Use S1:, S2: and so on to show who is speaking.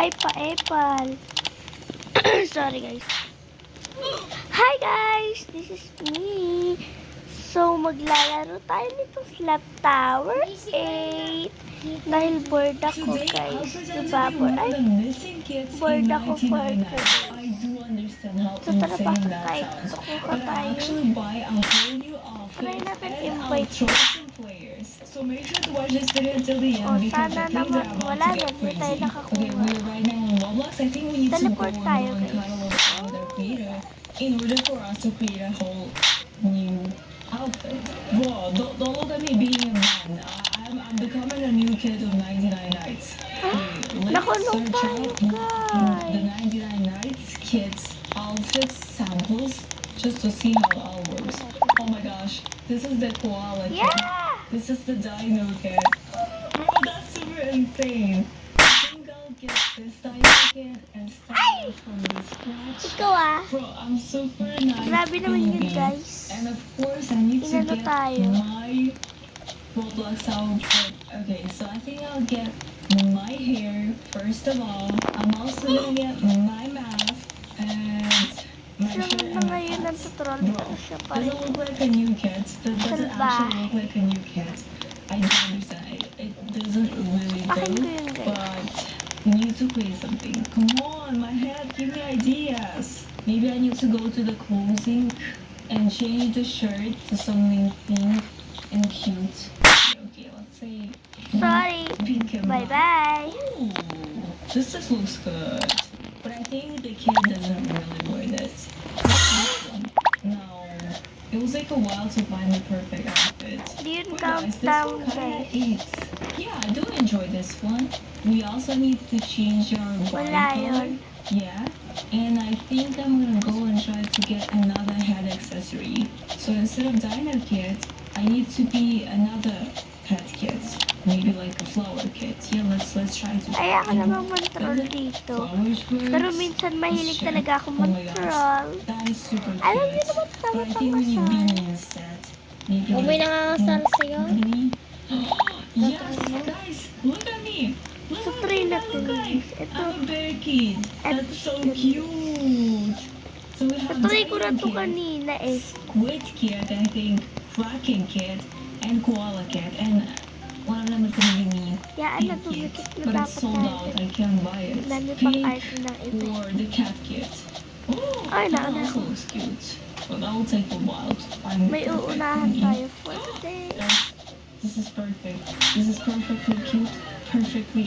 S1: Ay, pa-epal. Sorry, guys. Hi, guys! This is me. So, maglalaro tayo nitong Slap Tower 8. Dahil bored ako, guys. Diba? Ay, bored ako for today. So, tara pa kahit tukuha tayo. Try natin invite.
S2: So make sure to watch this video until the end because
S1: sana
S2: the things
S1: naman,
S2: are about
S1: wala
S2: to
S1: na,
S2: get
S1: hindi tayo
S2: crazy.
S1: nakakuha.
S2: Okay, we're right now on Roblox. I think we need to go
S1: Teleport
S2: on
S1: tayo,
S2: and
S1: guys.
S2: catalog our creator in order for us to create a whole new outfit. Bro, don't look at me being a man. I'm becoming a new kid of 99 Nights. Wait,
S1: Nakulong tayo,
S2: the
S1: guys.
S2: 99 Nights kids outfit samples just to see how it all works. Oh my gosh, this is the koala kid.
S1: Yeah!
S2: This is the dino kid. Bro, that's super insane. I think I'll get this dino kid and start from the scratch.
S1: Ikaw
S2: Bro, I'm super nice.
S1: Grabe naman yun,
S2: baby.
S1: guys.
S2: And of course, I need to
S1: Inano
S2: get
S1: tayo?
S2: my Roblox outfit. Okay, so I think I'll get my hair first of all. I'm also gonna get my mask and my
S1: Siya
S2: shirt
S1: na
S2: and my
S1: ngayon ng
S2: pants.
S1: tutorial
S2: Bro,
S1: dito siya pa rin.
S2: doesn't look like a new kid. That doesn't
S1: Salba.
S2: actually look like a new kid. I don't understand. It doesn't really
S1: Akin ko
S2: go,
S1: yun, guys.
S2: but we need to create something. Come on, my head, give me ideas. Maybe I need to go to the clothing and change the shirt to something pink and cute. Okay, let's say
S1: Sorry.
S2: pink and black.
S1: Bye-bye.
S2: Ooh, this just looks good. But I think the kid doesn't really wear this. This one. No. It was like a while to find the perfect outfit.
S1: Di yun
S2: Wait, guys, this
S1: countdown,
S2: one kinda
S1: guys.
S2: eats. Yeah, I do enjoy this one. We also need to change our body
S1: Wala
S2: color.
S1: yun.
S2: Yeah. And I think I'm gonna go and try to get another head accessory. So instead of dino kit, I need to be another pet kit. Maybe like a flower kit. Yeah, let's try to.
S1: Ay, ako naman control dito.
S2: Flowers first.
S1: Pero minsan mahilig
S2: Let's
S1: talaga ako
S2: check. Oh my gosh.
S1: control.
S2: That is super cute.
S1: Alam niyo naman,
S2: But I
S1: tama-tama
S2: think we need
S1: siya.
S2: beanie instead. Maybe
S3: Huwag may
S2: like
S3: nangangasal sa'yo.
S2: beanie. Yes, guys, look at me. Look
S1: So,
S2: at
S1: try
S2: me, I
S1: natin,
S2: look like.
S1: guys. Ito.
S2: I'm a bear kid. That's so cute. So we have
S1: Natry ko na
S2: Dino
S1: to
S2: kid,
S1: kanina eh.
S2: Squid kid, I think, Kraken kid, and Koala kid, and one of them is gonna be me.
S1: Yaan na
S2: Pink kid.
S1: dumikit na
S2: But it's
S1: dapat
S2: sold out.
S1: natin.
S2: I can't buy it.
S1: Dami pang
S2: Pink
S1: art ng iba.
S2: or the cat kit. Oh,
S1: Ay,
S2: that
S1: nauna
S2: also
S1: ako.
S2: looks cute. But that will take a while to find
S1: May
S2: the perfect
S1: uunahan
S2: beanie.
S1: tayo for today.
S2: Yes, this is perfect. This is perfectly cute, perfectly